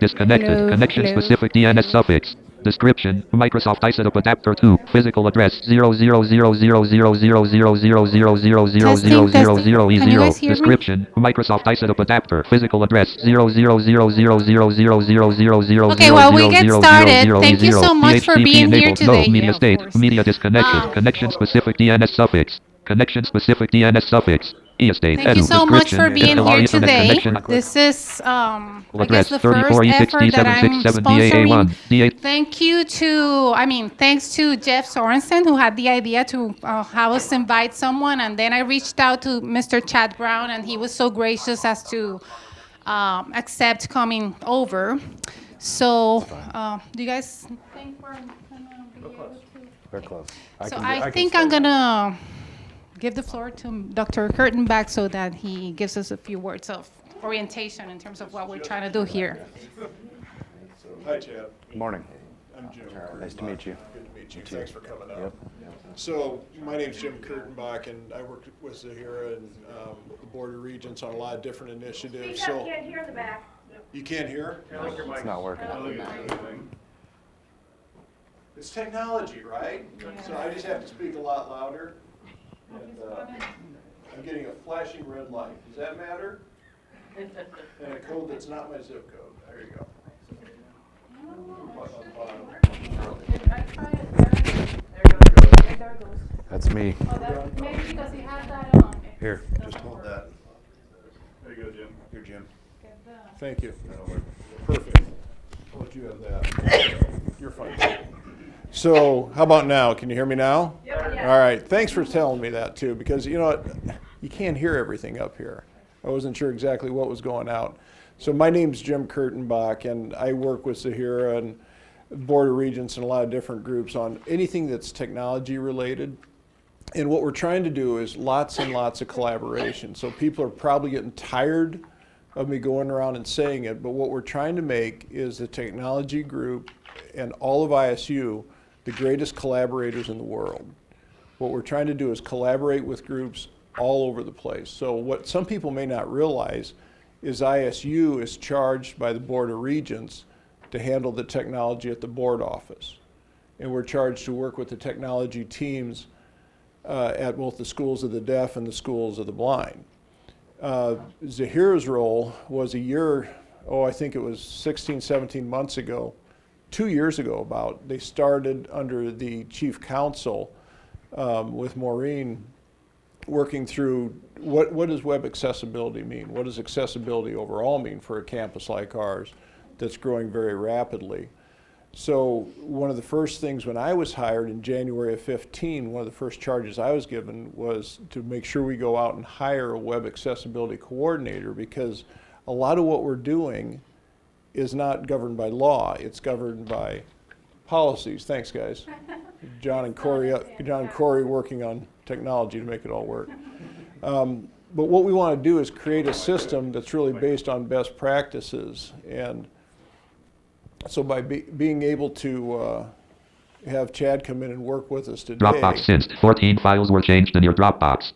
Disconnected. Hello, Connection hello. specific DNS suffix. Description: Microsoft isotope adapter 2. Physical address 000000000000000000 Testing, testing. Can you guys hear me? Description: Microsoft isotope adapter. Physical address Okay, well, we get started. Thank you 00000000000000. so much for DHCP being here enabled. No. today. Media Yeah, of state. course. Media disconnected. Um, Connection specific DNS suffix. Connection specific DNS suffix. E-estate. Thank you Edu. so much for Description: being Interlar here Ethernet today. connection. This is, I guess, Address the first effort that I'm 34E6767DAA1. sponsoring. D8. Thanks to Jeff Sorensen, who had the idea to have us invite someone, and then I reached out to Mr. Chad Brown, and he was so gracious as to accept coming over. So, do you guys think we're gonna be able to? Very close. So I think I'm gonna give the floor to Dr. Kurtenbach so that he gives us a few words of orientation in terms of what we're trying to do here. Hi, Chad. Good morning. I'm Jim. Nice to meet you. Good to meet you. Thanks for coming out. Yep. So, my name's Jim Kurtenbach, and I work with Zahira and the Board of Regents on a lot of different initiatives. Speak up, So, can't hear in the back. you can't hear? It's not working. It's technology, right? So I just have to speak a lot louder. And I'm getting a flashing red light. Does that matter? And a code that's not my zip code. There you go. Button on the bottom. There it goes. That's me. Maybe because he has that Here. Just hold that. There you go, Jim. Here, Jim. Thank you. Perfect. I'll let you have that. You're fine. So, how about now? Can you hear me now? All right. Thanks for telling me that too, because you know what? You can't hear everything up here. I wasn't sure exactly what was going out. So my name's Jim Kurtenbach, and I work with Zahira and Board of Regents and a lot of different groups on anything that's technology related. And what we're trying to do is lots and lots of collaboration. So people are probably getting tired of me going around and saying it, but what we're trying to make is the technology group and all of ISU the greatest collaborators in the world. What we're trying to do is collaborate with groups all over the place. So what some people may not realize is ISU is charged by the Board of Regents to handle the technology at the board office. And we're charged to work with the technology teams at both the schools of the deaf and the schools of the blind. Zahira's role was I think it was 16, 17 months ago, 2 years ago about, they started under the chief counsel with Maureen working through what does web accessibility mean? What does accessibility overall mean for a campus like ours that's growing very rapidly? So one of the first things when I was hired in January of 15, one of the first charges I was given was to make sure we go out and hire a web accessibility coordinator, because a lot of what we're doing is not governed by law, it's governed by policies. Thanks, guys. John and Corey working on technology to make it all work. But what we want to do is create a system that's really based on best practices. And so by being able to have Chad come in and work with us today. Dropbox since 14 files were changed in your Dropbox.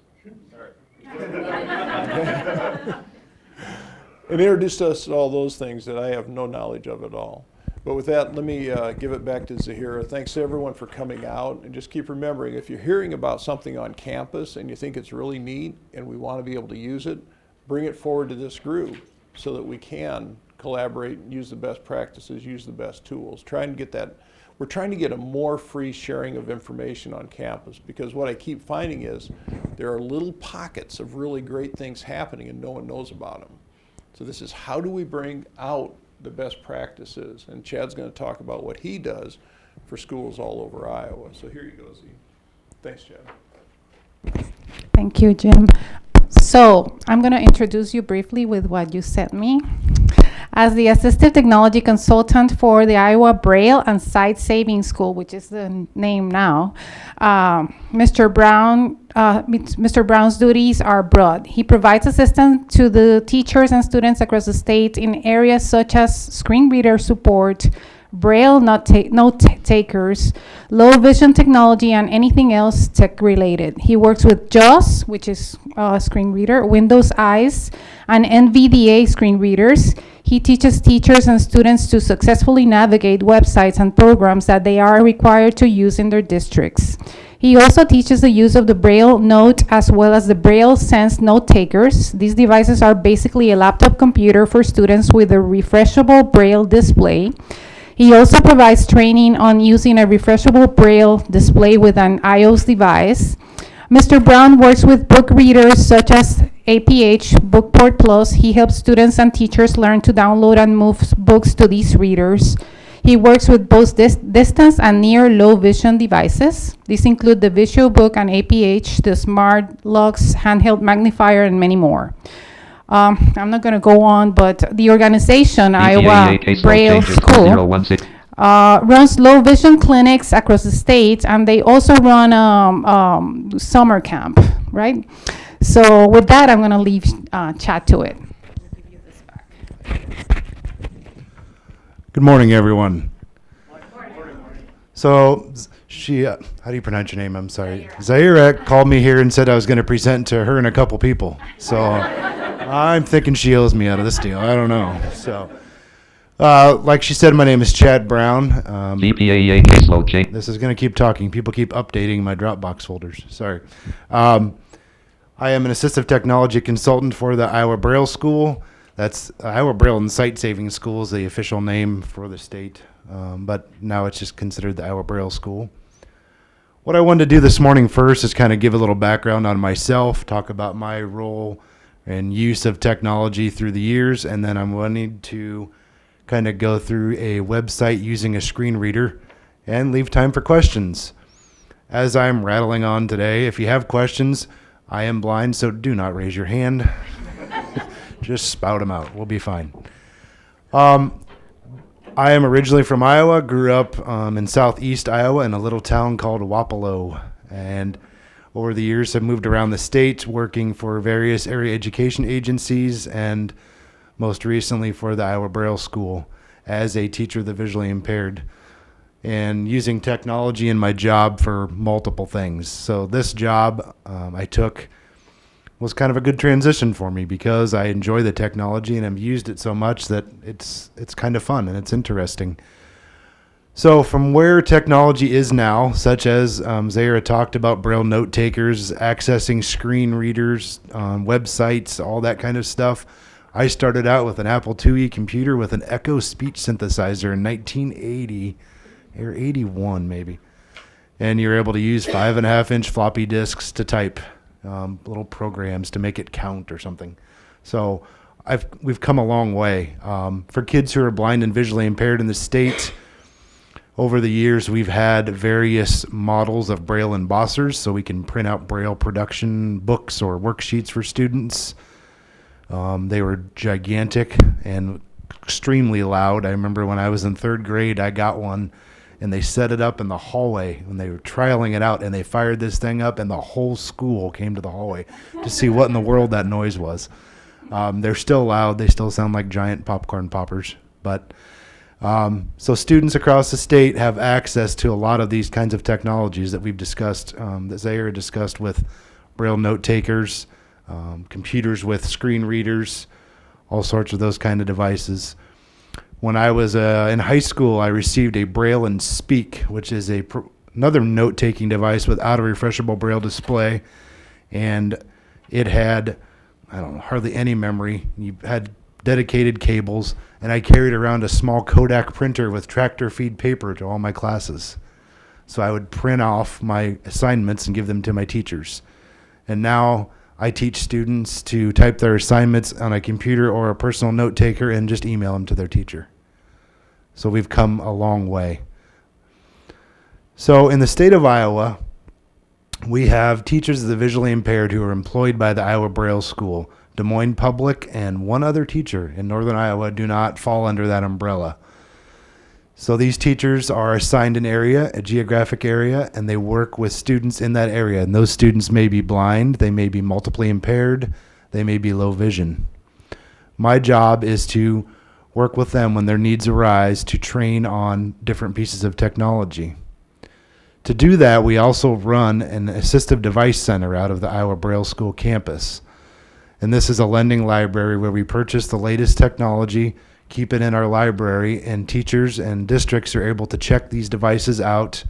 And introduced us to all those things that I have no knowledge of at all. But with that, let me give it back to Zahira. Thanks to everyone for coming out. And just keep remembering, if you're hearing about something on campus and you think it's really neat and we want to be able to use it, bring it forward to this group so that we can collaborate and use the best practices, use the best tools. We're trying to get a more free sharing of information on campus, because what I keep finding is there are little pockets of really great things happening and no one knows about them. So this is, how do we bring out the best practices? And Chad's going to talk about what he does for schools all over Iowa. So here you go, Z. Thanks, Chad. Thank you, Jim. So I'm going to introduce you briefly with what you sent me. As the Assistive Technology Consultant for the Iowa Braille and Sight Saving School, which is the name now, Mr. Brown's duties are broad. He provides assistance to the teachers and students across the state in areas such as screen reader support, Braille note takers, low vision technology, and anything else tech related. He works with JAWS, which is a screen reader, Windows Eyes, and NVDA screen readers. He teaches teachers and students to successfully navigate websites and programs that they are required to use in their districts. He also teaches the use of the Braille Note as well as the Braille Sense note takers. These devices are basically a laptop computer for students with a refreshable Braille display. He also provides training on using a refreshable Braille display with an iOS device. Mr. Brown works with book readers such as APH Bookport Plus. He helps students and teachers learn to download and move books to these readers. He works with both distance and near low vision devices. These include the VisualBook and APH, the Smart Lux handheld magnifier, and many more. I'm not going to go on, but the organization, Iowa Braille School, runs low vision clinics across the state, and they also run summer camp, right? So with that, I'm going to leave Chad to it. Good morning, everyone. So she, how do you pronounce your name? I'm sorry. Zaira called me here and said I was going to present to her and a couple people. So I'm thinking she owes me out of this deal. I don't know. So, like she said, my name is Chad Brown. GPAEA caseload change. This is going to keep talking. People keep updating my Dropbox folders. Sorry. I am an assistive technology consultant for the Iowa Braille School. That's Iowa Braille and Sight Saving School is the official name for the state, but now it's just considered the Iowa Braille School. What I wanted to do this morning first is kind of give a little background on myself, talk about my role and use of technology through the years, and then I'm wanting to kind of go through a website using a screen reader and leave time for questions. As I'm rattling on today, if you have questions, I am blind, so do not raise your hand. Just spout them out. We'll be fine. I am originally from Iowa, grew up in southeast Iowa in a little town called Wapello. And over the years, have moved around the state working for various area education agencies and most recently for the Iowa Braille School as a teacher of the visually impaired and using technology in my job for multiple things. So this job I took was kind of a good transition for me because I enjoy the technology and I've used it so much that it's kind of fun and it's interesting. So from where technology is now, such as Zaira talked about Braille note takers, accessing screen readers, websites, all that kind of stuff, I started out with an Apple IIe computer with an Echo speech synthesizer in 1980 or 81 maybe. And you're able to use 5.5-inch floppy disks to type little programs to make it count or something. So we've come a long way. For kids who are blind and visually impaired in the state, over the years we've had various models of Braille embossers so we can print out Braille production books or worksheets for students. They were gigantic and extremely loud. I remember when I was in third grade, I got one and they set it up in the hallway when they were trialing it out, and they fired this thing up and the whole school came to the hallway to see what in the world that noise was. They're still loud. They still sound like giant popcorn poppers. But so students across the state have access to a lot of these kinds of technologies that we've discussed, that Zaire discussed with Braille note takers, computers with screen readers, all sorts of those kind of devices. When I was in high school, I received a Braille and Speak, which is another note-taking device without a refreshable Braille display, and it had, I don't know, hardly any memory. You had dedicated cables, and I carried around a small Kodak printer with tractor feed paper to all my classes. So I would print off my assignments and give them to my teachers. And now I teach students to type their assignments on a computer or a personal note taker and just email them to their teacher. So we've come a long way. So in the state of Iowa, we have teachers of the visually impaired who are employed by the Iowa Braille School. Des Moines Public and one other teacher in northern Iowa do not fall under that umbrella. So these teachers are assigned an area, a geographic area, and they work with students in that area. And those students may be blind, they may be multiply impaired, they may be low vision. My job is to work with them when their needs arise to train on different pieces of technology. To do that, we also run an assistive device center out of the Iowa Braille School campus. And this is a lending library where we purchase the latest technology, keep it in our library, and teachers and districts are able to check these devices out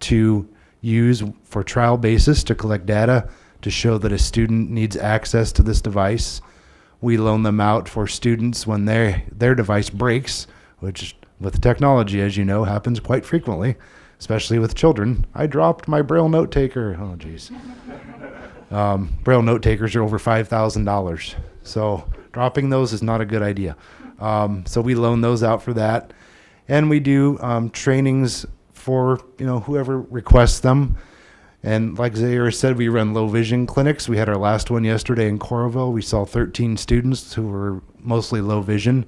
to use for trial basis to collect data to show that a student needs access to this device. We loan them out for students when their device breaks, which with technology, as you know, happens quite frequently, especially with children. I dropped my Braille note taker. Oh, geez. Braille note takers are over $5,000. So dropping those is not a good idea. So we loan those out for that. And we do trainings for whoever requests them. And like Zaire said, we run low vision clinics. We had our last one yesterday in Coralville. We saw 13 students who were mostly low vision.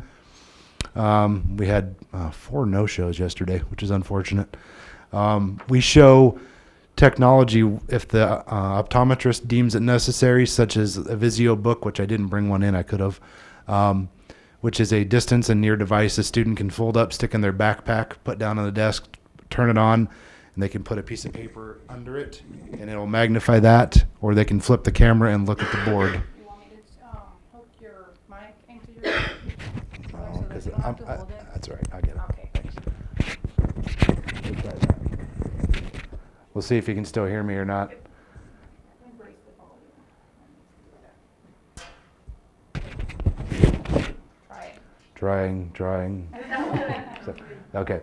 We had 4 no-shows yesterday, which is unfortunate. We show technology if the optometrist deems it necessary, such as a Vizio book, which I didn't bring one in, I could have, which is a distance and near device a student can fold up, stick in their backpack, put down on the desk, turn it on, and they can put a piece of paper under it, and it'll magnify that, or they can flip the camera and look at the board. You want me to hook your mic into your... Oh, 'cause you don't have to hold it? that's all right. I'll get it. Okay. Thanks. We'll try that. We'll see if you can still hear me or not. Embrace the volume. Try it. Trying. Okay.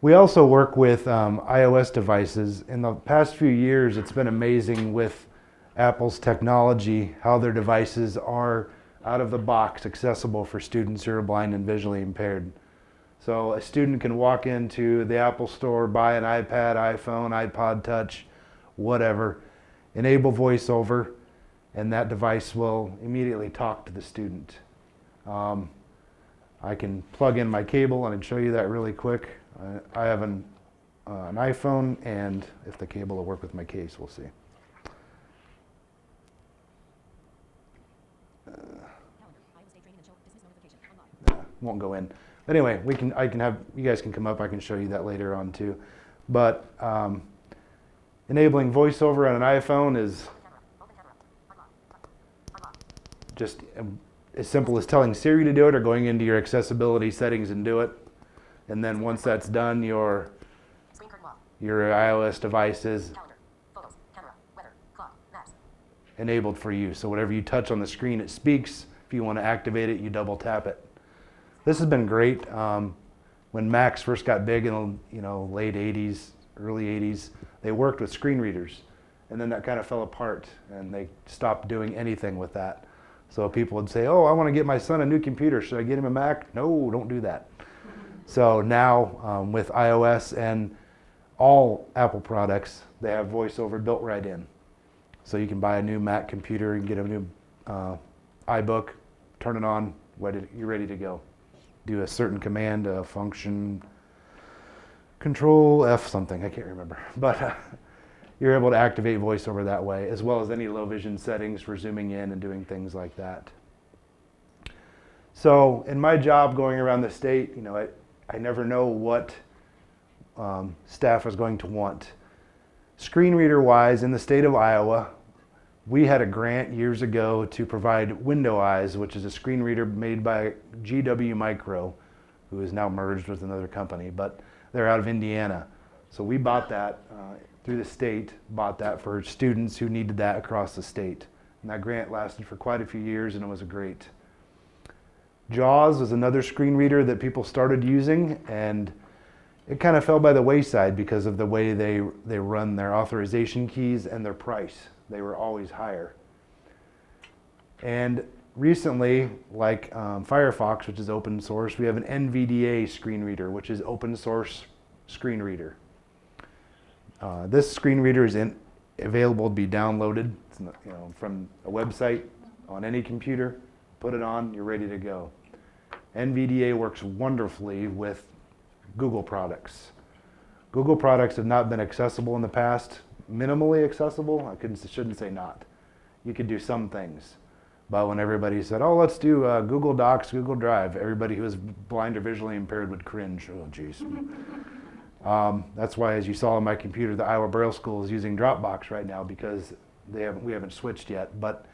We also work with iOS devices. In the past few years, it's been amazing with Apple's technology, how their devices are out of the box accessible for students who are blind and visually impaired. So a student can walk into the Apple store, buy an iPad, iPhone, iPod Touch, whatever, enable VoiceOver, and that device will immediately talk to the student. I can plug in my cable and I can show you that really quick. I have an iPhone, and if the cable will work with my case, we'll see. Won't go in. Anyway, you guys can come up. I can show you that later on too. But enabling VoiceOver on an iPhone is just as simple as telling Siri to do it or going into your accessibility settings and do it. And then once that's done, your iOS device is enabled for you. So whatever you touch on the screen, it speaks. If you want to activate it, you double tap it. This has been great. When Macs first got big in the late 80s, early 80s, they worked with screen readers. And then that kind of fell apart, and they stopped doing anything with that. So people would say, oh, I want to get my son a new computer. Should I get him a Mac? No, don't do that. So now with iOS and all Apple products, they have VoiceOver built right in. So you can buy a new Mac computer and get a new iBook, turn it on, you're ready to go. Do a certain command, a function, Control F something, I can't remember. But you're able to activate VoiceOver that way, as well as any low vision settings for zooming in and doing things like that. So in my job going around the state, I never know what staff is going to want. Screen reader wise, in the state of Iowa, we had a grant years ago to provide Window Eyes, which is a screen reader made by GW Micro, who is now merged with another company, but they're out of Indiana. So we bought that through the state, bought that for students who needed that across the state. And that grant lasted for quite a few years, and it was great. JAWS was another screen reader that people started using, and it kind of fell by the wayside because of the way they run their authorization keys and their price. They were always higher. And recently, like Firefox, which is open source, we have an NVDA screen reader, which is open source screen reader. This screen reader is available to be downloaded from a website on any computer. Put it on, you're ready to go. NVDA works wonderfully with Google products. Google products have not been accessible in the past, minimally accessible. I shouldn't say not. You could do some things, But when everybody said, oh, let's do Google Docs, Google Drive, everybody who was blind or visually impaired would cringe. Oh, geez. That's why, as you saw on my computer, the Iowa Braille School is using Dropbox right now because we haven't switched yet. But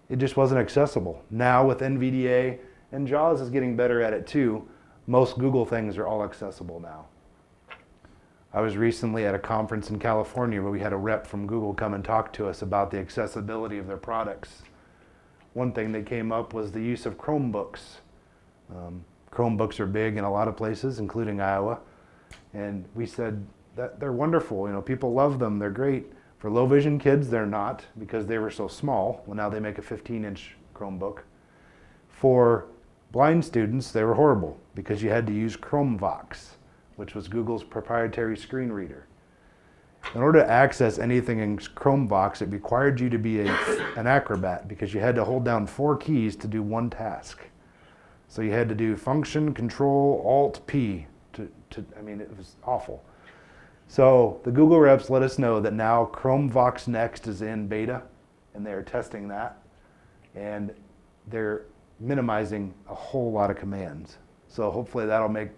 it just wasn't accessible. Now with NVDA, and JAWS is getting better at it too, most Google things are all accessible now. I was recently at a conference in California where we had a rep from Google come and talk to us about the accessibility of their products. One thing that came up was the use of Chromebooks. Chromebooks are big in a lot of places, including Iowa. And we said that they're wonderful. You know, people love them. They're great. For low vision kids, they're not because they were so small. Well, now they make a 15-inch Chromebook. For blind students, they were horrible because you had to use Chromevox, which was Google's proprietary screen reader. In order to access anything in Chromevox, it required you to be an acrobat because you had to hold down 4 keys to do one task. So you had to do Function, Control, Alt, P. I mean, it was awful. So the Google reps let us know that now Chromevox Next is in beta, and they're testing that. And they're minimizing a whole lot of commands. So hopefully that'll make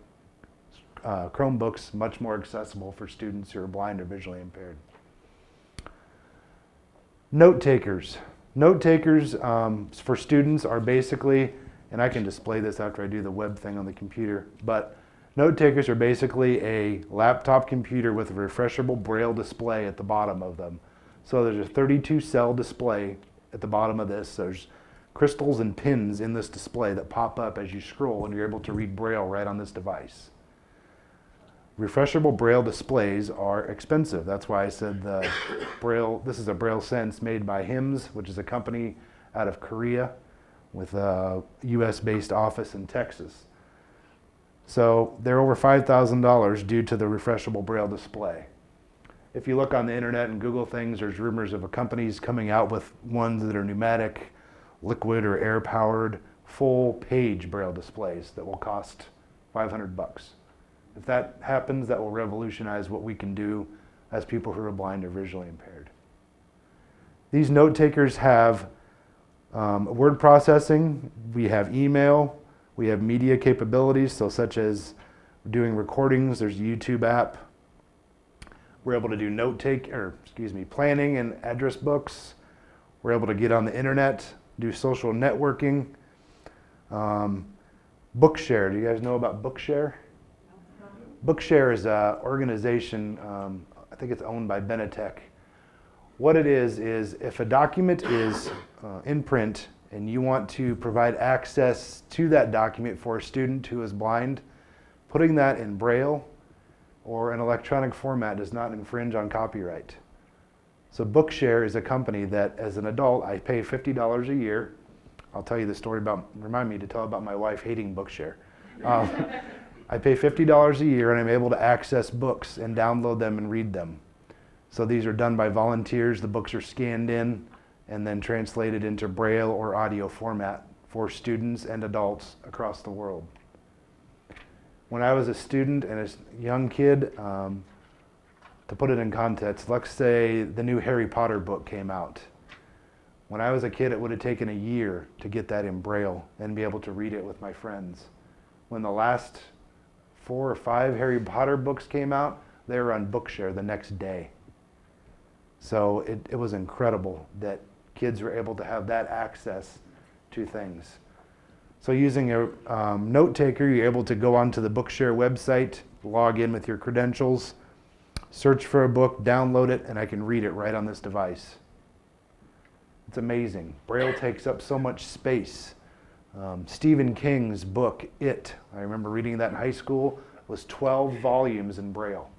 Chromebooks much more accessible for students who are blind or visually impaired. Note takers. Note takers for students are basically, and I can display this after I do the web thing on the computer, but note takers are basically a laptop computer with a refreshable Braille display at the bottom of them. So there's a 32 cell display at the bottom of this. There's crystals and pins in this display that pop up as you scroll, and you're able to read Braille right on this device. Refreshable Braille displays are expensive. That's why I said the Braille, this is a Braille Sense made by HIMS, which is a company out of Korea with a US-based office in Texas. So they're over $5,000 due to the refreshable Braille display. If you look on the internet and Google things, there's rumors of companies coming out with ones that are pneumatic, liquid or air-powered, full-page Braille displays that will cost $500. If that happens, that will revolutionize what we can do as people who are blind or visually impaired. These note takers have word processing, we have email, we have media capabilities, so such as doing recordings, there's a YouTube app. We're able to do planning and address books. We're able to get on the internet, do social networking. Bookshare, do you guys know about Bookshare? Bookshare is an organization, I think it's owned by Benetech. What it is if a document is in print and you want to provide access to that document for a student who is blind, putting that in Braille or an electronic format does not infringe on copyright. So Bookshare is a company that, as an adult, I pay $50 a year. I'll tell you the story remind me to tell about my wife hating Bookshare. I pay $50 a year and I'm able to access books and download them and read them. So these are done by volunteers. The books are scanned in and then translated into Braille or audio format for students and adults across the world. When I was a student and a young kid, to put it in context, let's say the new Harry Potter book came out. When I was a kid, it would have taken a year to get that in Braille and be able to read it with my friends. When the last 4 or 5 Harry Potter books came out, they were on Bookshare the next day. So it was incredible that kids were able to have that access to things. So using a note taker, you're able to go onto the Bookshare website, log in with your credentials, search for a book, download it, and I can read it right on this device. It's amazing. Braille takes up so much space. Stephen King's book, It, I remember reading that in high school, was 12 volumes in Braille.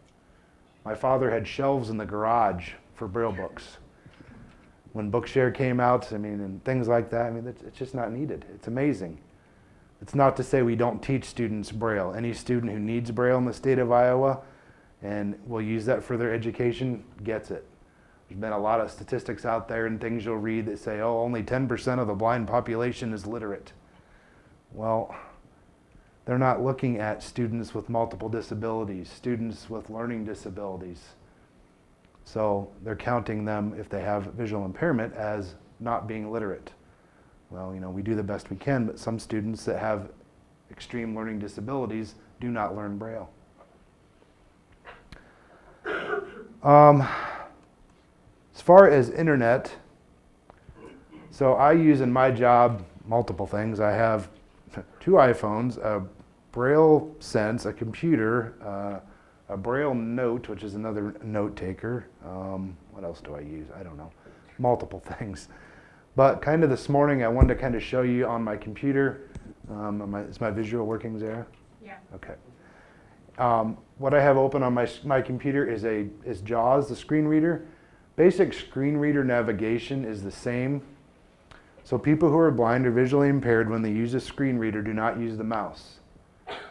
My father had shelves in the garage for Braille books. When Bookshare came out, and things like that, it's just not needed. It's amazing. It's not to say we don't teach students Braille. Any student who needs Braille in the state of Iowa and will use that for their education gets it. There's been a lot of statistics out there and things you'll read that say, oh, only 10% of the blind population is literate. Well, they're not looking at students with multiple disabilities, students with learning disabilities. So they're counting them, if they have visual impairment, as not being literate. Well, we do the best we can, but some students that have extreme learning disabilities do not learn Braille. As far as internet, so I use in my job multiple things. I have 2 iPhones, a Braille Sense, a computer, a Braille Note, which is another note taker. What else do I use? I don't know. Multiple things. But kind of this morning, I wanted to kind of show you on my computer. Is my visual working, Zara? Yeah. Okay. What I have open on my computer is JAWS, the screen reader. Basic screen reader navigation is the same. So people who are blind or visually impaired, when they use a screen reader, do not use the mouse.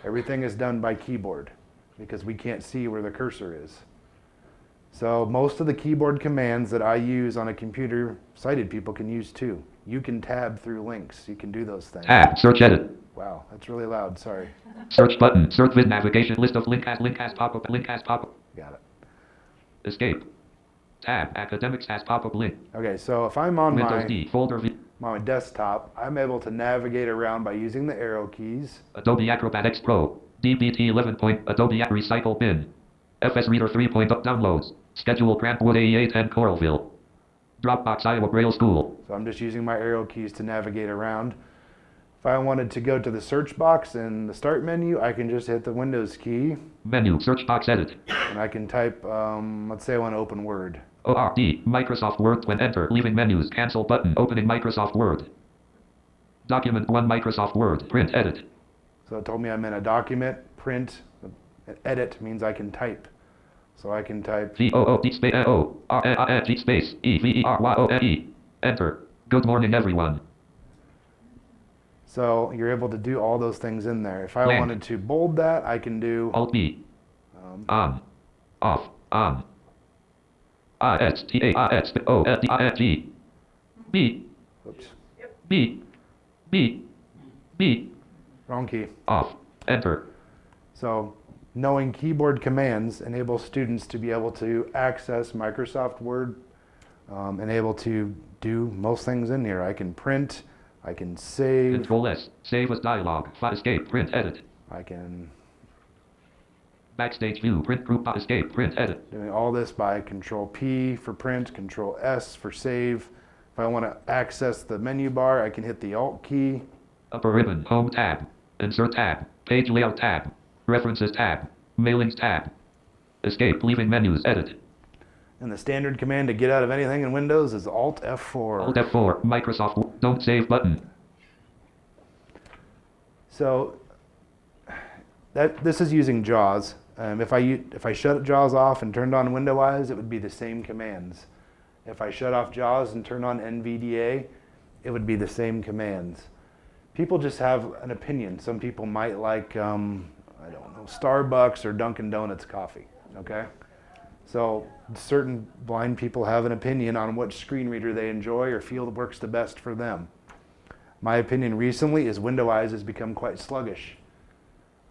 Everything is done by keyboard because we can't see where the cursor is. So most of the keyboard commands that I use on a computer, sighted people can use too. You can tab through links. You can do those things. Tab. Search edit. Wow, that's really loud. Sorry. Search button. Search with navigation. List of link has pop-up. Link has pop-up. Got it. Escape. Tab. Academics has pop-up link. Okay, so if I'm on Windows D. Folder V. my desktop, I'm able to navigate around by using the arrow keys. Adobe Acrobat X Pro. DBT 11. Adobe Recycle Bin. FS Reader 3. Downloads. Schedule Brantwood AE 10 Coralville. Dropbox Iowa Braille School. So I'm just using my arrow keys to navigate around. If I wanted to go to the search box in the start menu, I can just hit the Windows key Menu. Search box edit. and I can type, let's say I want to open Word. ORD. Microsoft Word. When enter. Leaving menus. Cancel button. Opening Microsoft Word. Document 1 Microsoft Word. Print. Edit. So it told me I'm in a document, print, edit means I can type. So I can type, VOOD space O-R-N-I-N-G space E-V-E-R-Y-O-N-E. Enter. Good morning everyone. so you're able to do all those things in there. If I Blank. wanted to bold that, I can do, Alt B. On. Off. On. I-S-T-A-I-S-O-L-D-I-N-G. B. oops, B. B. B. wrong key. Off. Enter. So knowing keyboard commands enables students to be able to access Microsoft Word and able to do most things in here. I can print, I can save, Control S. Save as dialog. Escape. Print. Edit. I can Backstage view. Print group. Escape. Print. Edit. doing all this by Control P for print, Control S for save. If I want to access the menu bar, I can hit the Alt key. Upper ribbon. Home tab. Insert tab. Page layout tab. References tab. Mailings tab. Escape. Leaving menus. Edit. And the standard command to get out of anything in Windows is Alt F4. Alt F4. Microsoft. Don't save button. So this is using JAWS. If I shut JAWS off and turned on WindowEyes, it would be the same commands. If I shut off JAWS and turned on NVDA, it would be the same commands. People just have an opinion. Some people might like, I don't know, Starbucks or Dunkin' Donuts coffee, okay? So certain blind people have an opinion on which screen reader they enjoy or feel works the best for them. My opinion recently is WindowEyes has become quite sluggish.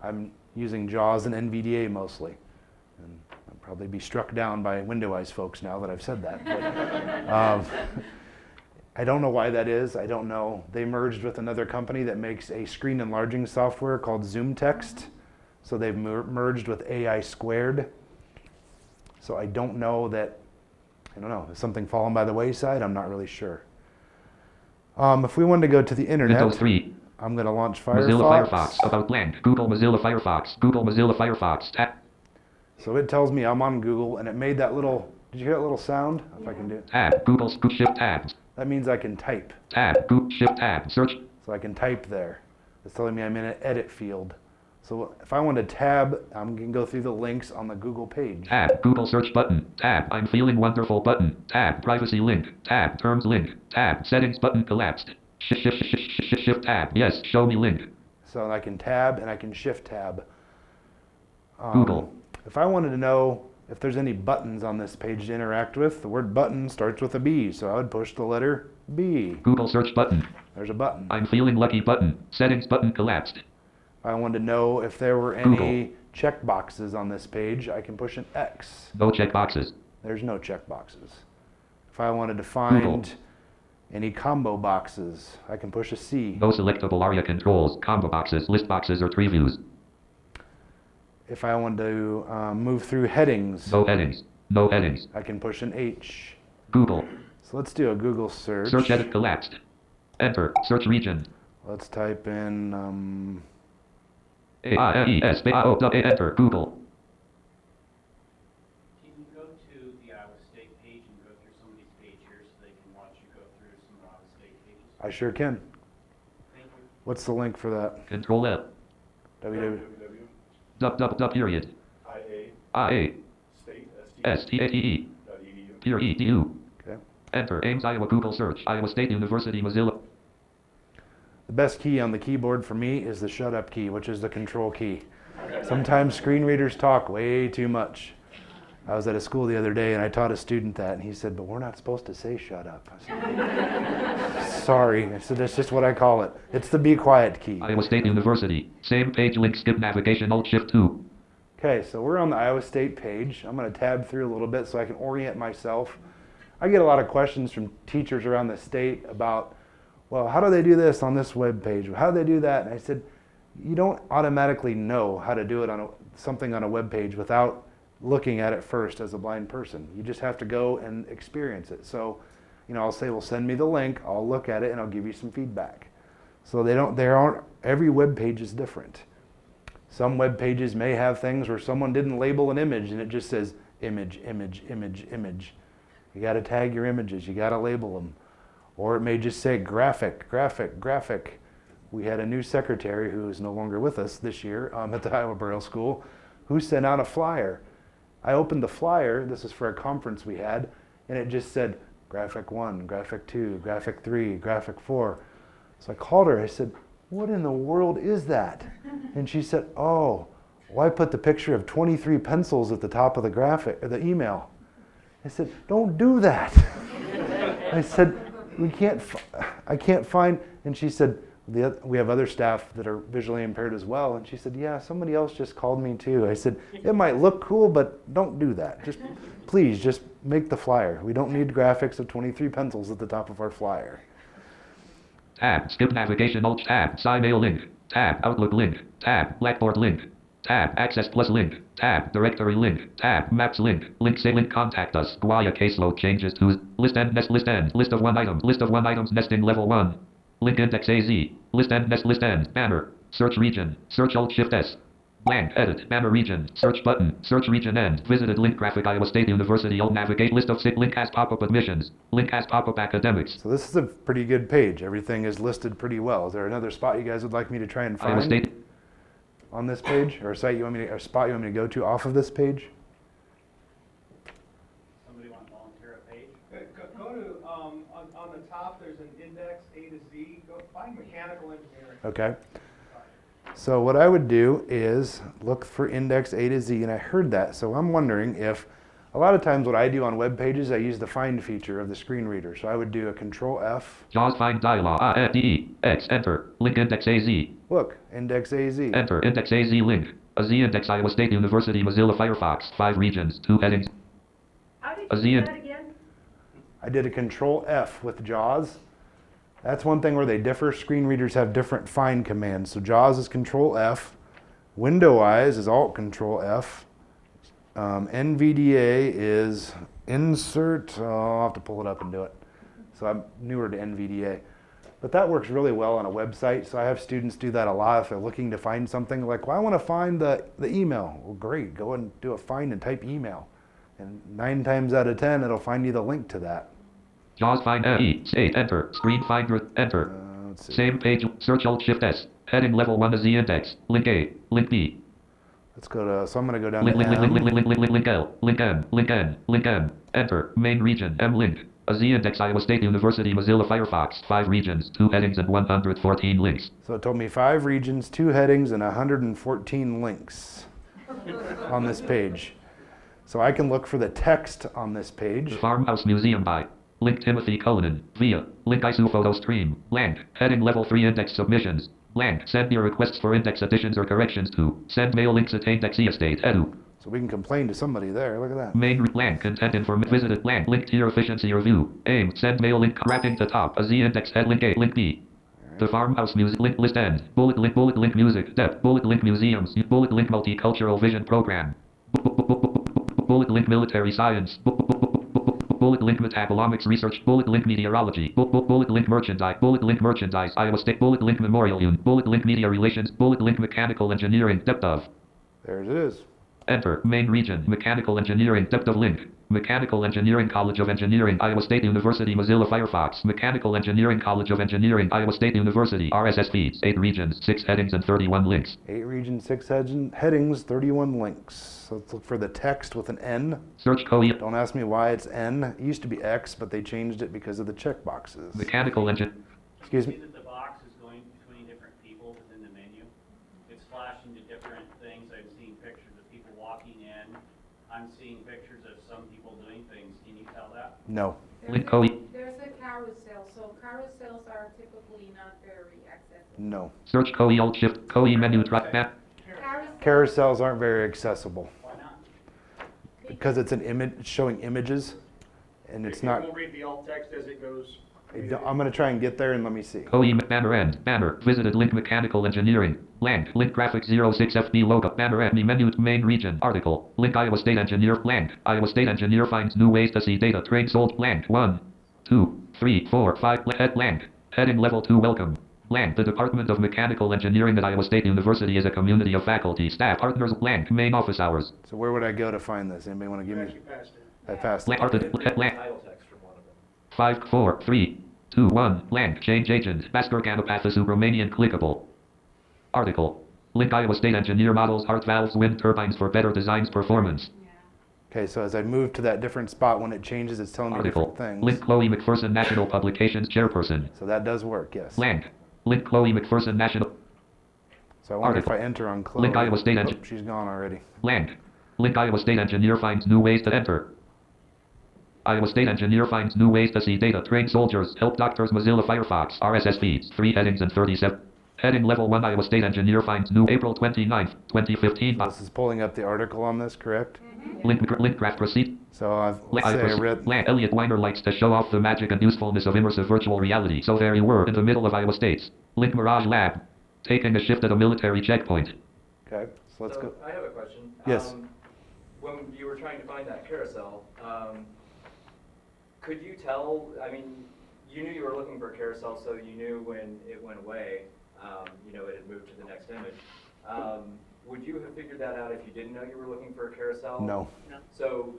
I'm using JAWS and NVDA mostly. And I'll probably be struck down by WindowEyes folks now that I've said that. But, I don't know why that is. I don't know. They merged with another company that makes a screen enlarging software called ZoomText. So they've merged with AI Squared. So I don't know that, I don't know, is something fallen by the wayside? I'm not really sure. If we wanted to go to the internet, Windows 3. I'm going to launch Mozilla Firefox. Firefox. About blank. Google Mozilla Firefox. Google Mozilla Firefox. Tab. So it tells me I'm on Google, and it made that little, did you hear that little sound? If I can do it. Tab. Google Scoop Shift Tab. That means I can type. Tab. Group Shift Tab. Search. So I can type there. It's telling me I'm in an edit field. So if I want to tab, I'm going to go through the links on the Google page. Tab. Google search button. Tab. I'm feeling wonderful button. Tab. Privacy link. Tab. Terms link. Tab. Settings button collapsed. Shift tab. Yes. Show me link. So I can tab and I can shift tab. Google. If I wanted to know if there's any buttons on this page to interact with, the word button starts with a B. So I would push the letter B. Google search button. There's a button. I'm feeling lucky button. Settings button collapsed. I wanted to know if there were any check boxes on this page, I can push an X. No check boxes. There's no check boxes. If I wanted to find Any combo boxes? I can push a C. No selectable ARIA controls, combo boxes, list boxes, or tree views. If I want to move through headings, No headings. No headings. I can push an H. Google. So let's do a Google search. Search edit collapsed. Enter. Search region. Let's type in AIESBIO. Enter. Google. Can you go to the Iowa State page and go through somebody's page here so they can watch you go through some Iowa State pages? I sure can. Thank you. What's the link for that? Control F. www. Dub period. IA. STATE. Period. Edu. Okay. Enter. Ames, Iowa. Google search. Iowa State University, Mozilla. The best key on the keyboard for me is the shut up key, which is the control key. Sometimes screen readers talk way too much. I was at a school the other day and I taught a student that, and he said, "But we're not supposed to say shut up." I said, "Sorry." I said, "That's just what I call it. It's the be quiet key." Iowa State University. Same page link. Skip navigation. Alt Shift 2. Okay, so we're on the Iowa State page. I'm going to tab through a little bit so I can orient myself. I get a lot of questions from teachers around the state about, well, how do they do this on this web page? How do they do that? And I said, you don't automatically know how to do it on something on a web page without looking at it first as a blind person. You just have to go and experience it. So, I'll say, well, send me the link. I'll look at it and I'll give you some feedback. So every web page is different. Some web pages may have things where someone didn't label an image and it just says image, image, image, image. You got to tag your images. You got to label them. Or it may just say graphic, graphic, graphic. We had a new secretary who is no longer with us this year at the Iowa Braille School who sent out a flyer. I opened the flyer, this is for a conference we had, and it just said graphic 1, graphic 2, graphic 3, graphic 4. So I called her, I said, "What in the world is that?" And she said, "Oh, well, I put the picture of 23 pencils at the top of the graphic, or the email." I said, "Don't do that." I said, I can't find, and she said, we have other staff that are visually impaired as well. And she said, "Yeah, somebody else just called me too." I said, "It might look cool, but don't do that. Please just make the flyer. We don't need graphics of 23 pencils at the top of our flyer." Tab. Skip navigation. Alt tab. SciMail link. Tab. Outlook link. Tab. Blackboard link. Tab. Access Plus link. Tab. Directory link. Tab. Maps link. Link say link contact us. Guaya caseload changes to list end nest list end. List of one items. List of one items nesting level 1. Link index AZ. List end nest list end. Banner. Search region. Search Alt Shift S. Blank. Edit. Banner region. Search button. Search region end. Visited link graphic Iowa State University. Alt navigate list of link has pop-up admissions. Link has pop-up academics. So this is a pretty good page. Everything is listed pretty well. Is there another spot you guys would like me to try and Iowa find State. on this page, or a spot you want me to go to off of this page? Somebody want to volunteer a page? Go to, on the top, there's an index A to Z. Go find mechanical engineering. Okay. So what I would do is look for index A to Z, and I heard that. So I'm wondering if, a lot of times what I do on web pages, I use the find feature of the screen reader. So I would do a control F. JAWS find dialog. X. Enter. Link index AZ. Look, index AZ. Enter. Index AZ link. A Z index Iowa State University Mozilla Firefox. 5 regions. 2 headings. How did A you Z do in- that again? I did a control F with JAWS. That's one thing where they differ. Screen readers have different find commands. So JAWS is control F. Window Eyes is alt control F. NVDA is insert. I'll have to pull it up and do it. So I'm newer to NVDA. But that works really well on a website. So I have students do that a lot if they're looking to find something. Like, well, I want to find the email. Well, great. Go and do a find and type email. And 9 times out of 10, it'll find you the link to that. JAWS find E. State. Enter. Screen finder. Enter. Let's see. Same page. Search Alt Shift S. Heading level 1 to Z index. Link A. Link B. Let's go to, so I'm going to go down Link, to link, link, M. link, link, link, link, link, link L. Link N. Link N. Link N. Enter. Main region. M link. A Z index Iowa State University Mozilla Firefox. 5 regions. 2 headings and 114 links. So it told me 5 regions, 2 headings, and 114 links on this page. So I can look for the text on this page. Farmhouse Museum by. Link Timothy Cullinan. Via. Link ISO photo stream. Blank. Heading level 3 index submissions. Blank. Send your requests for index additions or corrections to. Send mail links at index estate edu. So we can complain to somebody there. Look at that. Main land content visited land link tier efficiency review. Aim send mail link wrapping to top a Z index head link A link B. The farmhouse music link list end. Bullet link music depth. Bullet link museums. Bullet link multicultural vision program. Bullet link military science. Bullet link metabolomics research. Bullet link meteorology. Bullet link merchandise. Iowa State. Bullet link memorial unit. Bullet link media relations. Bullet link mechanical engineering depth of. There it is. Enter. Main region. Mechanical engineering. Depth of link. Mechanical Engineering College of Engineering, Iowa State University, Mozilla Firefox. Mechanical Engineering College of Engineering, Iowa State University. RSS feeds. 8 regions, 6 headings, and 31 links. 8 regions, 6 headings, 31 links. Let's look for the text with an N. Search COE. Don't ask me why it's N. It used to be X, but they changed it because of the check boxes. Mechanical engine. Excuse See me. that the box is going between different people within the menu. It's flashing to different things. I'm seeing pictures of people walking in. I'm seeing pictures of some people doing things. Can you tell that? No. Link COE. There's a carousel, so carousels are typically not very accessible. No. Search COE Alt Shift COE menu drop map. Carousels aren't very accessible Why not? because it's an image showing images, and it's not. It won't read the alt text as it goes. I'm going to try and get there and let me see. COE banner end. Banner. Visited link mechanical engineering. Land. Link graphics 06FB logo. Banner end. Menu main region. Article. Link Iowa State engineer. Land. Iowa State engineer finds new ways to see data. Train sold. Land. 1, 2, 3, 4, 5. Head land. Heading level 2. Welcome. Land. The Department of Mechanical Engineering at Iowa State University is a community of faculty, staff, partners. Land. Main office hours. So where would I go to find this? Anybody want to give me? Actually passed it. I passed Land. it. Land. 5, 4, 3, 2, 1. Land. Change agent. Master Canopathis Romanian clickable. Article. Link Iowa State engineer models heart valves wind turbines for better designs performance. Okay, so as I move to that different spot, when it changes, it's telling me Article. different things. Link Chloe McPherson National Publications chairperson. So that does work, yes. Land. Link Chloe McPherson National. So I wonder Article. if I enter on Chloe. Link Iowa State Oh, Eng- she's gone already. Land. Link Iowa State engineer finds new ways to enter. Iowa State engineer finds new ways to see data. Train soldiers. Help doctors. Mozilla Firefox. RSS feeds. 3 headings and 37. Heading level 1. Iowa State engineer finds new April 29th, 2015. This is pulling up the article on this, correct? Link graph proceed. So let's say I read. Elliot Weiner likes to show off the magic and usefulness of immersive virtual reality. So there you were in the middle of Iowa State's Link Mirage Lab, taking a shift at a military checkpoint. Okay, so let's go. I have a question. Yes. When you were trying to find that carousel, could you tell, I mean, you knew you were looking for a carousel, so you knew when it went away, it had moved to the next image. Would you have figured that out if you didn't know you were looking for a carousel? No. So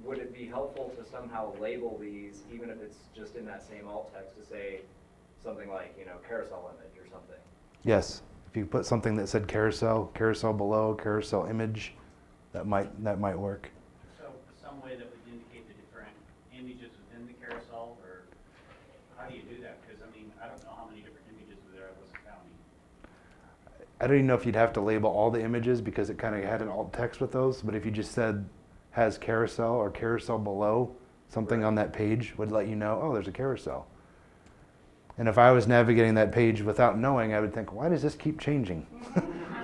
would it be helpful to somehow label these, even if it's just in that same alt text, to say something like, carousel image or something? Yes. If you put something that said carousel, carousel below, carousel image, that might work. So some way that would indicate the different images within the carousel, or how do you do that? Because I don't know how many different images were there at Wilson County. I don't even know if you'd have to label all the images because it kind of had an alt text with those, but if you just said has carousel or carousel below, something on that page would let you know, oh, there's a carousel. And if I was navigating that page without knowing, I would think, why does this keep changing?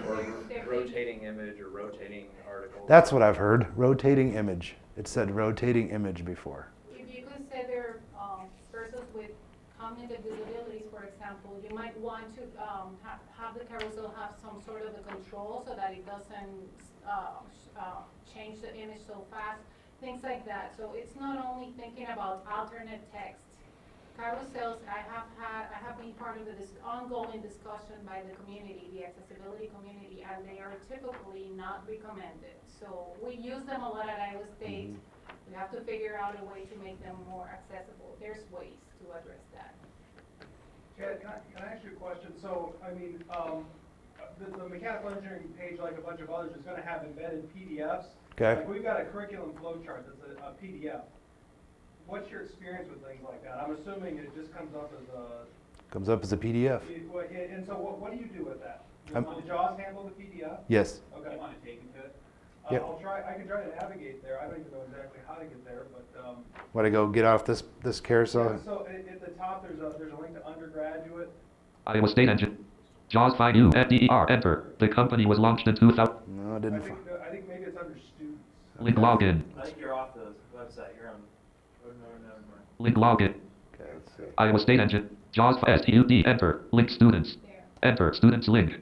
Or rotating image or rotating article? That's what I've heard, rotating image. It said rotating image before. If you consider persons with cognitive disabilities, for example, you might want to have the carousel have some sort of a control so that it doesn't change the image so fast, things like that. So it's not only thinking about alternate text. Carousels, I have been part of this ongoing discussion by the community, the accessibility community, and they are typically not recommended. So we use them a lot at Iowa State. We have to figure out a way to make them more accessible. There's ways to address that. Chad, can I ask you a question? So, the mechanical engineering page, like a bunch of others, is gonna have embedded PDFs. Okay. Like, we've got a curriculum flow chart that's a PDF. What's your experience with things like that? I'm assuming it just comes up as a, Comes up as a PDF. and so what do you do with that? I'm- Does JAWS handle the PDF? Yes. Okay. You want to take into it? Yep. I can try to navigate there. I don't even know exactly how to get there, but, Want to go get off this carousel? yeah, so at the top, there's a link to undergraduate. Iowa State engine. JAWS find you. FDER. Enter. The company was launched in 2000. No, it I didn't. think Link login. I think you're off the website. You're on. Oh, no. Link login. Okay, let's see. Iowa State Engine. JAWS STUD. Enter. Link students. Enter. Students link.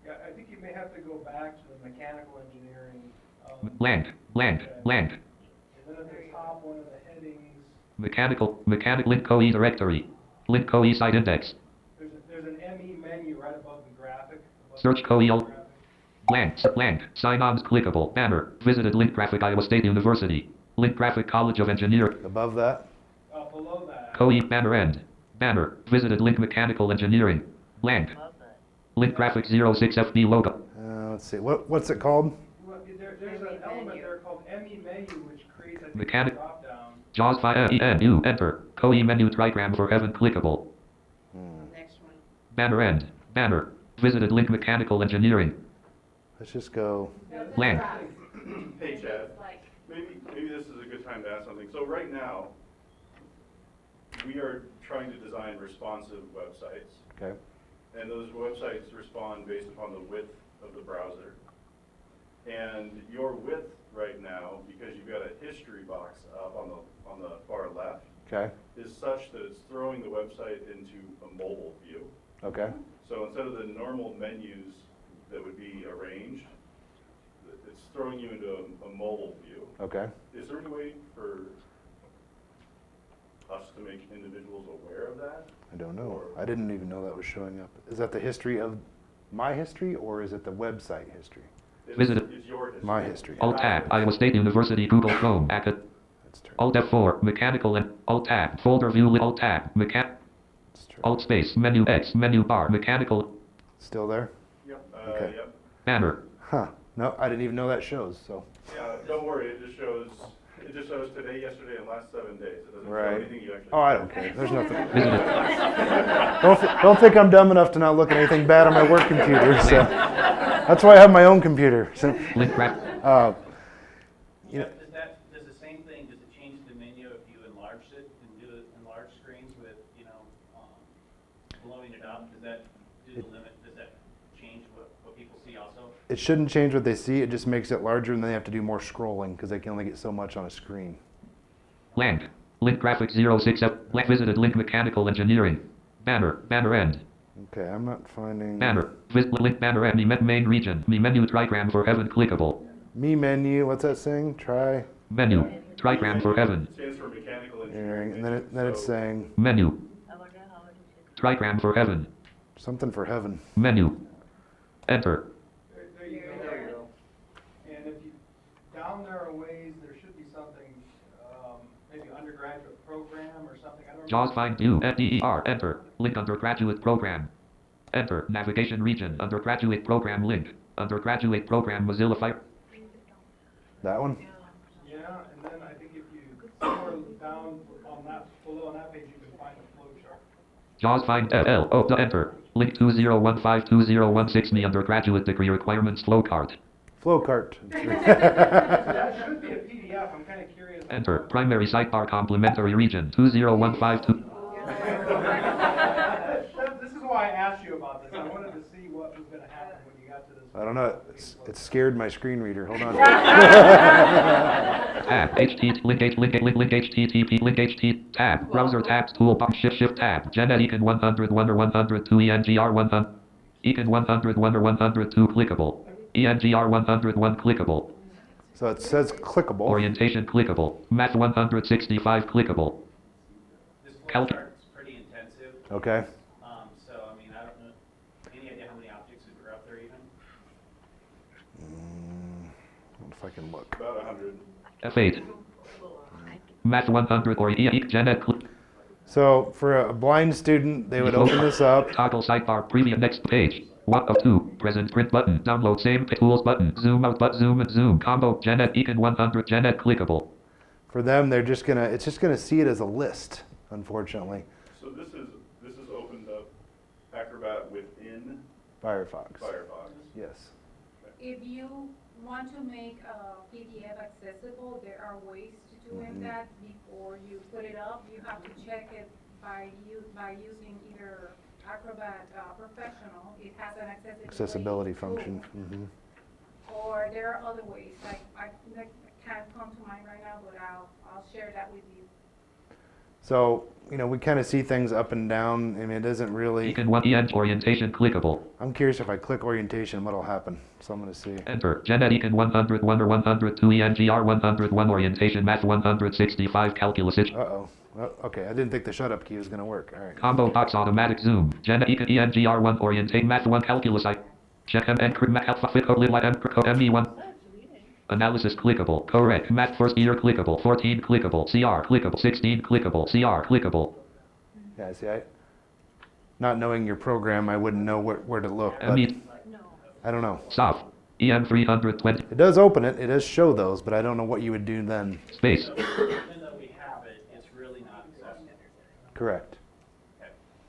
Yeah, I think you may have to go back to the mechanical engineering. Land. And then at the top, one of the headings, Mechanical link COE directory. Link COE site index. there's an ME menu right above the graphic. Search COE. Blank. Sign-ons clickable. Banner. Visited link graphic Iowa State University. Link graphic College of Engineering. Above that? Below that. COE banner end. Banner. Visited link mechanical engineering. Blank. Link graphic 06FB logo. Let's see. What's it called? Well, there's an element there called ME menu, which creates, I think, a Mechanic. drop down. JAWS ENU. Enter. COE menu trigram for heaven clickable. Next one. Banner end. Banner. Visited link mechanical engineering. Let's just go. Blank. Hey Chad, maybe this is a good time to ask something. So right now, we are trying to design responsive websites. Okay. And those websites respond based upon the width of the browser. And your width right now, because you've got a history box up on the far left, Okay. is such that it's throwing the website into a mobile view. Okay. So instead of the normal menus that would be arranged, it's throwing you into a mobile view. Okay. Is there any way for us to make individuals aware of that? I don't know. I didn't even know that was showing up. Is that the history of my history, or is it the website history? It's your history. My history. Alt tab. Iowa State University. Google Chrome. Let's turn. Alt F4. Mechanical and Alt tab. Folder view. Alt tab. Let's turn. Alt space. Menu X. Menu bar. Mechanical. Still there? Yep. Okay. Yep. Banner. Huh. No, I didn't even know that shows. So. Yeah, don't worry, it just shows today, yesterday, and last 7 days. It doesn't show Right. anything you actually. Oh, I don't care. There's nothing. Visited. Don't think I'm dumb enough to not look at anything bad on my work computer. So that's why I have my own computer. So. Link graph. You know, Does the same thing, does it change the menu if you enlarged it and do it in large screens with, blowing it up? Does that change what people see also? it shouldn't change what they see. It just makes it larger, and they have to do more scrolling because they can only get so much on a screen. Blank. Link graphic 06F. Blank visited link mechanical engineering. Banner. Banner end. Okay, I'm not finding. Banner. Link banner end. Main region. Menu trigram for heaven clickable. Me menu. What's that saying? Try Menu. Trigram for heaven. It stands for mechanical engineering, engineering. and then it's saying Menu. Trigram for heaven. something for heaven. Menu. Enter. There you go. And if you, down there a ways, there should be something, maybe undergraduate program or something, I don't know. JAWS find view. DER. Enter. Link undergraduate program. Enter. Navigation region. Undergraduate program link. Undergraduate program Mozilla Fire. That one? Yeah, and then I think if you somewhere down on that, below on that page, you can find a flow chart. JAWS find LL. Enter. Link 20152016 the undergraduate degree requirements flow chart. Flow cart. That should be a PDF, I'm kinda curious. Enter. Primary sidebar complementary region 20152. This is why I asked you about this, I wanted to see what was gonna happen when you got to this. I don't know. It scared my screen reader. Hold on. Tab. HT. Link HTTP. Link HT. Tab. Browser tabs. Toolbar. Shift tab. Gen Econ 101 or 102 ENGR 100. Econ 101 or 102 clickable. ENGR 101 clickable. So it says clickable. Orientation clickable. Math 165 clickable. This flow Calc- chart's pretty intensive, Okay. so, I mean, I don't know, any idea how many objects are up there even? I wonder if I can look. About 100. F8. Math 100 or Gen Ed click. So for a blind student, they would open this up. Toggle sidebar preview next page. 1 of 2. Present print button. Download same tools button. Zoom out but zoom and zoom. Combo Gen Ed Econ 100 Gen Ed clickable. For them, they're just gonna. It's just gonna see it as a list. Unfortunately, So this is opened up Acrobat within Firefox. Firefox. Yes. If you want to make a PDF accessible, there are ways to do that. Before you put it up, you have to check it by using either Acrobat Professional. It has an Accessibility tool. function. Or but there are other ways. I can't come to mind right now, but I'll share that with you. So, we kind of see things up and down. I mean, it isn't really. Beacon 1 EN orientation clickable. I'm curious if I click orientation, what'll happen. So I'm going to see. Enter. Gen Ed Econ 101 or 102 ENGR 101 orientation math 165 calculus. Uh-oh. Oh, okay, I didn't think the shut up key was going to work. All right. Combo box automatic zoom. Gen Ed Econ ENGR 1 orientate math 1 calculus. Check M encrypt math alpha fit code little M code ME1. Analysis clickable. Correct. Math first year clickable. 14 clickable. CR clickable. 16 clickable. CR clickable. Yeah, see, not knowing your program, I wouldn't know where to look. But ME I don't know. soft. EM 320 It does open it. It does show those, but I don't know what you would do then. space. Even though we have it, it's really not accessible. Correct.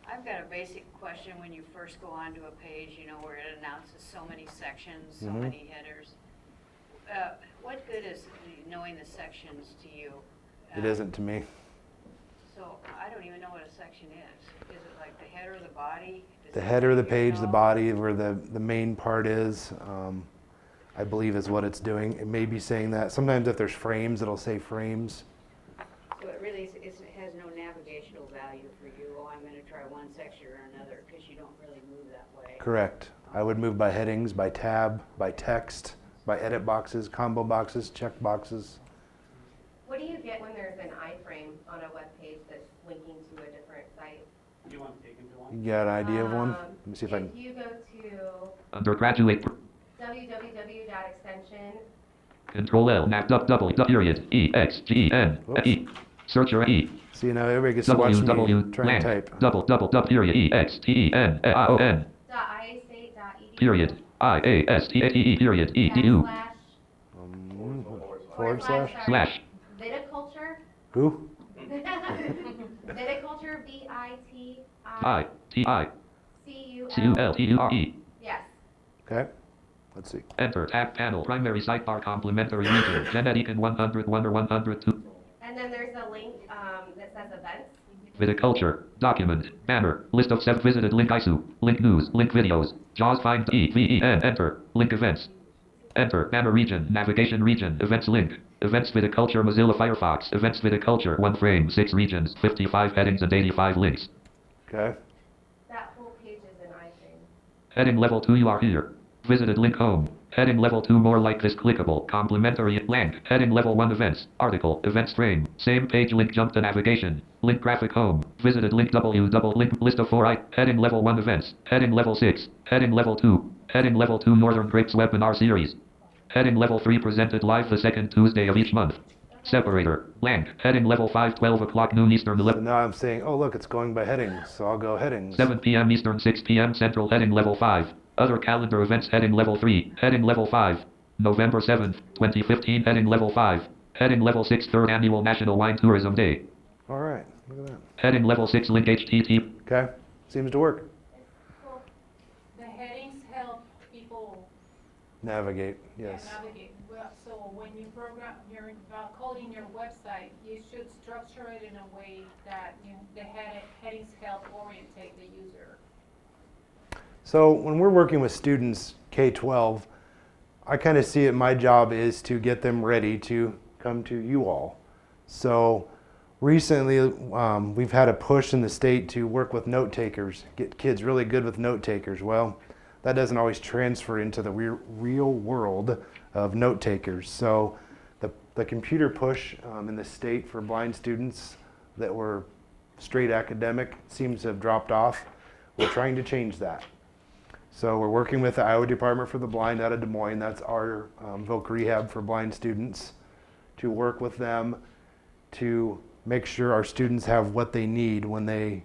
I've got a basic question. When you first go onto a page, where it announces so many sections, so many headers. What good is knowing the sections to you? It isn't to me. So I don't even know what a section is. Is it like the header or the body? Does The it header of the let you page, the know? body, where the main part is, I believe is what it's doing. It may be saying that. Sometimes if there's frames, it'll say frames. So it really it has no navigational value for you. Oh, I'm going to try one section or another because you don't really move that way. Correct. I would move by headings, by tab, by text, by edit boxes, combo boxes, check boxes. What do you get when there's an iframe on a web page that's linking to a different site? You want to take him to one? You got an idea of one? Let me see if I If can. you go to Undergraduate. www.extension, Control L. Nav. W. Period. E. X. G. N. E. Searcher E. See, now everybody gets to watch W. me try and type. Double. Period. E. X. T. E. N. I. O. N. .iastate.edu. Period. I. A. S. T. A. T. E. Period. E. D. U. Forward slash. Slash. Viticulture. Who? Viticulture, I. VITI. T. I. CUL. C. U. L. T. U. R. E. Yes. Okay. Let's see. Enter. Tab panel. Primary sidebar. Complementary region. Gen Ed Econ 101 or 102. And then there's a link that says events. Viticulture. Document. Banner. List of 7 visited. Link ISO. Link news. Link videos. JAWS find E. V. E. N. Enter. Link events. Enter. Banner region. Navigation region. Events link. Events Viticulture Mozilla Firefox. Events Viticulture. 1 frame. 6 regions. 55 headings and 85 links. Okay. That whole page is an iframe. Heading level 2 you are here. Visited link home. Heading level 2 more like this clickable. Complementary blank. Heading level 1 events. Article. Events frame. Same page link jump to navigation. Link graphic home. Visited link W double link list of 4 Heading level 1 events. Heading level 6. Heading level 2. Heading level 2 Northern Grapes webinar series. Heading level 3 presented live the second Tuesday of each month. Separator. Blank. Heading level 5 12 o'clock noon Eastern So 11. now I'm saying, oh look, it's going by headings. So I'll go headings. 7 p.m. Eastern 6 p.m. Central heading level 5. Other calendar events heading level 3. Heading level 5. November 7th, 2015 heading level 5. Heading level 6 3rd Annual National Wine Tourism Day. All right. Look at that. Heading level 6 link HTTP. Okay. Seems to work. Well, the headings help people Navigate. Yes. navigate. Well, so when you program, you're coding your website, you should structure it in a way that the headings help orientate the user. So when we're working with students K-12, I kind of see it, my job is to get them ready to come to you all. So recently we've had a push in the state to work with note takers, get kids really good with note takers. Well, that doesn't always transfer into the real world of note takers. So the computer push in the state for blind students that were straight academic seems to have dropped off. We're trying to change that. So we're working with the Iowa Department for the Blind out of Des Moines. That's our voc rehab for blind students, to work with them to make sure our students have what they need when they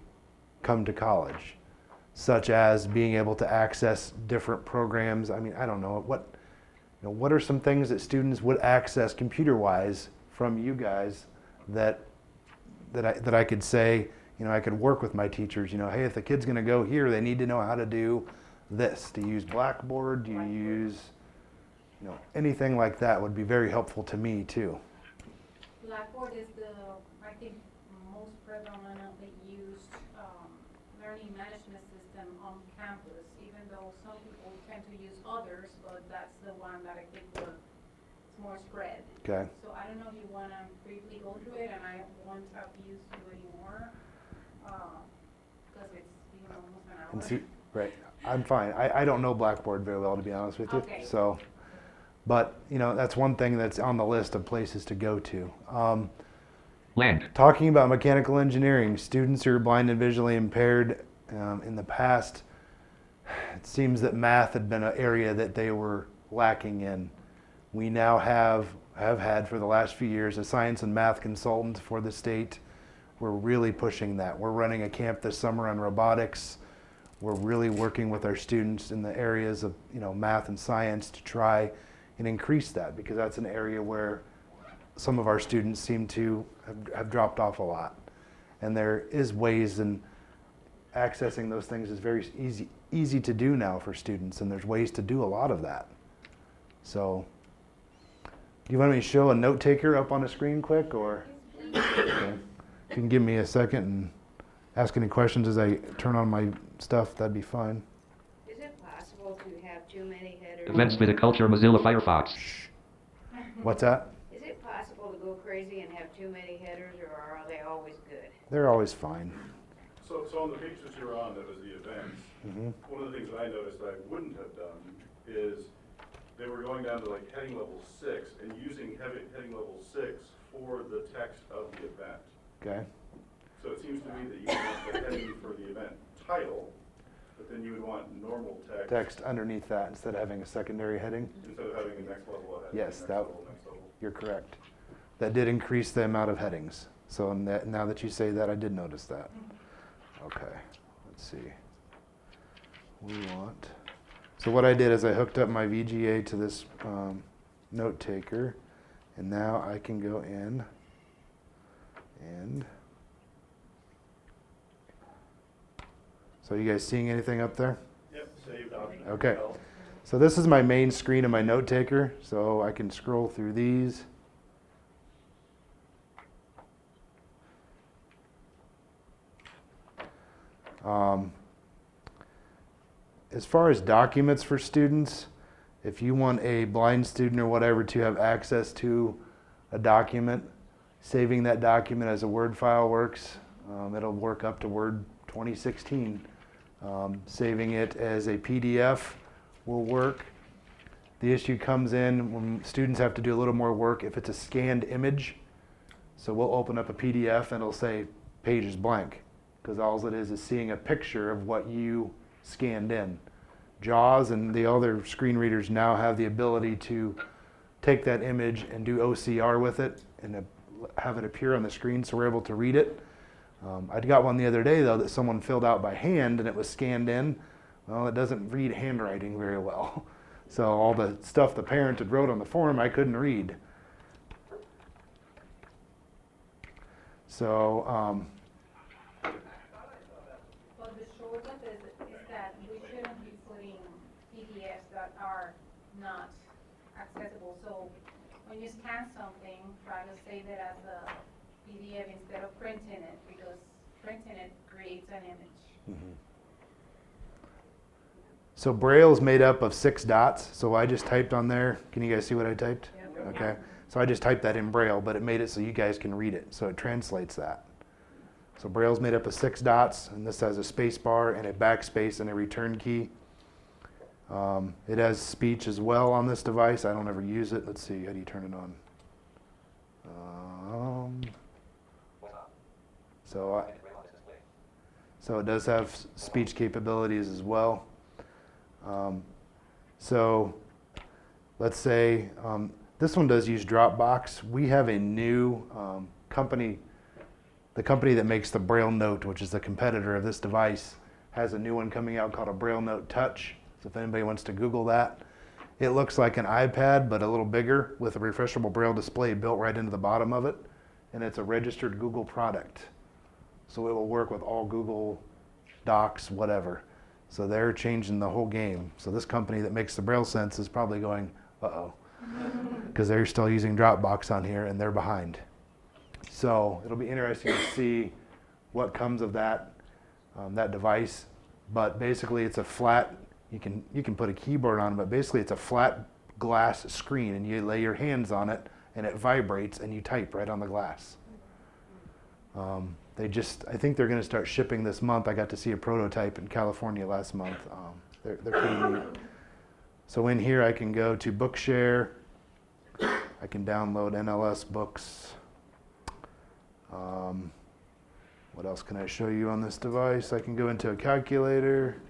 come to college, such as being able to access different programs. I mean, I don't know, what are some things that students would access computer-wise from you guys that I could say, I could work with my teachers, hey, if the kid's gonna go here, they need to know how to do this. Do you use Blackboard? Do you use, anything like that would be very helpful to me too. Blackboard is I think, most predominantly used learning management system on campus, even though some people tend to use others, but that's the one that I think works more spread. Okay. So I don't know if you want to briefly go through it, and I won't abuse you anymore, because it's been almost an hour. And see, right. I'm fine. I don't know Blackboard very well, to be honest with you. Okay. So, but that's one thing that's on the list of places to go to. Land. Talking about mechanical engineering, students who are blind and visually impaired, in the past, it seems that math had been an area that they were lacking in. We now have had for the last few years a science and math consultant for the state. We're really pushing that. We're running a camp this summer on robotics. We're really working with our students in the areas of math and science to try and increase that, because that's an area where some of our students seem to have dropped off a lot. And there is ways, and accessing those things is very easy to do now for students, and there's ways to do a lot of that. So, do you want me to show a note taker up on the screen quick, or? Okay. If you can give me a second and ask any questions as I turn on my stuff, that'd be fine. Is it possible to have too many headers? Events Viticulture Mozilla Firefox. What's that? Is it possible to go crazy and have too many headers, or are they always good? They're always fine. So on the page that you're on, that was the events, one of the things that I noticed that I wouldn't have done is they were going down to like heading level 6 and using heading level 6 for the text of the event. Okay. So it seems to me that you want the heading for the event title, but then you would want normal text. Text underneath that instead of having a secondary heading. Instead of having a next level of heading. Yes, next that, level, next level. you're correct. That did increase the amount of headings. So now that you say that, I did notice that. Okay, let's see. We want, so what I did is I hooked up my VGA to this note taker, and now I can go in and, so you guys seeing anything up there? Yep, saved option. Okay. So this is my main screen of my note taker, so I can scroll through these. As far as documents for students, if you want a blind student or whatever to have access to a document, saving that document as a Word file works. It'll work up to Word 2016. Saving it as a PDF will work. The issue comes in when students have to do a little more work if it's a scanned image. So we'll open up a PDF and it'll say page is blank, because all it is seeing a picture of what you scanned in. JAWS and the other screen readers now have the ability to take that image and do OCR with it and have it appear on the screen so we're able to read it. I got one the other day though that someone filled out by hand and it was scanned in. Well, it doesn't read handwriting very well. So all the stuff the parent had wrote on the form I couldn't read. So But the short of it is that we shouldn't be putting PDFs that are not accessible. So when you scan something, try to save it as a PDF instead of printing it, because printing it creates an image. So Braille is made up of 6 dots. So I just typed on there. Can you guys see what I typed? Yep. Okay. So I just typed that in Braille, but it made it so you guys can read it. So it translates that. So Braille's made up of 6 dots, and this has a space bar and a backspace and a return key. It has speech as well on this device. I don't ever use it. Let's see, how do you turn it on? So it does have speech capabilities as well. So let's say this one does use Dropbox. We have a new company, the company that makes the Braille Note, which is the competitor of this device, has a new one coming out called a Braille Note Touch. So if anybody wants to Google that, it looks like an iPad, but a little bigger with a refreshable Braille display built right into the bottom of it. And it's a registered Google product. So it will work with all Google Docs, whatever. So they're changing the whole game. So this company that makes the Braille Sense is probably going, uh-oh, because they're still using Dropbox on here and they're behind. So it'll be interesting to see what comes of that that device. But basically, it's a flat. You can put a keyboard on, but basically, it's a flat glass screen, and you lay your hands on it, and it vibrates, and you type right on the glass. I think they're going to start shipping this month. I got to see a prototype in California last month. They're pretty neat. So in here I can go to Bookshare. I can download NLS books. What else can I show you on this device? I can go into a calculator.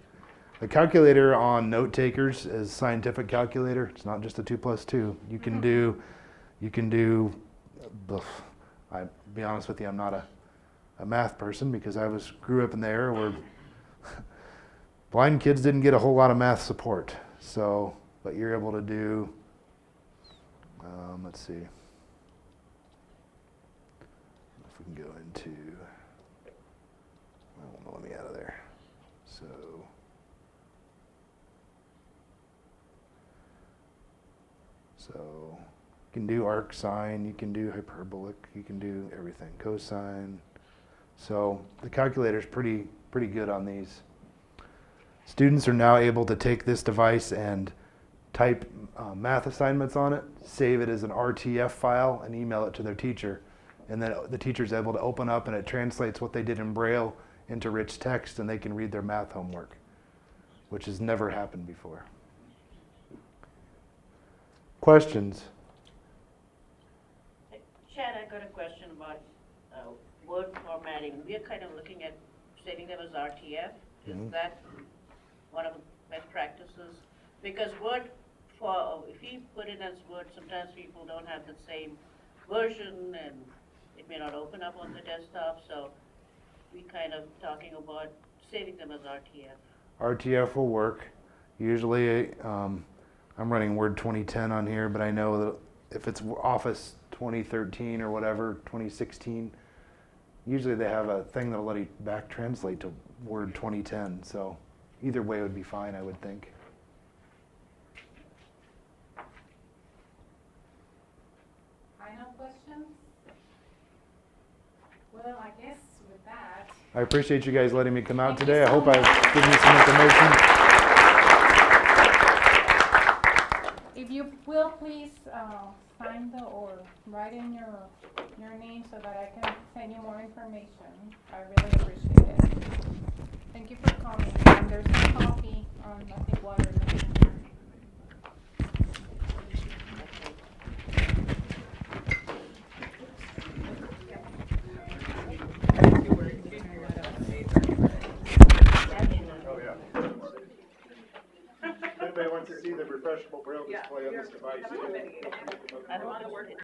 The calculator on note takers is scientific calculator. It's not just a 2 plus 2. You can do, I'll be honest with you, I'm not a math person because grew up in the era where blind kids didn't get a whole lot of math support. So, but you're able to do, let's see, if we can go into, well, let me out of there. So, you can do arc sine, you can do hyperbolic, you can do everything, cosine. So the calculator is pretty good on these. Students are now able to take this device and type math assignments on it, save it as an RTF file, and email it to their teacher. And then the teacher is able to open up and it translates what they did in Braille into rich text, and they can read their math homework, which has never happened before. Questions? Chad, I got a question about word formatting. We're kind of looking at saving them as RTF. Is that one of the best practices? Because Word, if you put it as Word, sometimes people don't have the same version and it may not open up on the desktop. So we kind of talking about saving them as RTF. RTF will work. Usually, I'm running Word 2010 on here, but I know that if it's Office 2013 or whatever, 2016, usually they have a thing that'll let you back translate to Word 2010. So either way would be fine, I would think. Final questions? Well, I guess with that. I appreciate you guys letting me come out Thank you today. I so hope much. I've given you some information. If you will please sign or write in your name so that I can send you more information. I really appreciate it. Thank you for coming. And there's some coffee, I think water. Anybody wants to see the refreshable Braille display on this device? I don't want to work it.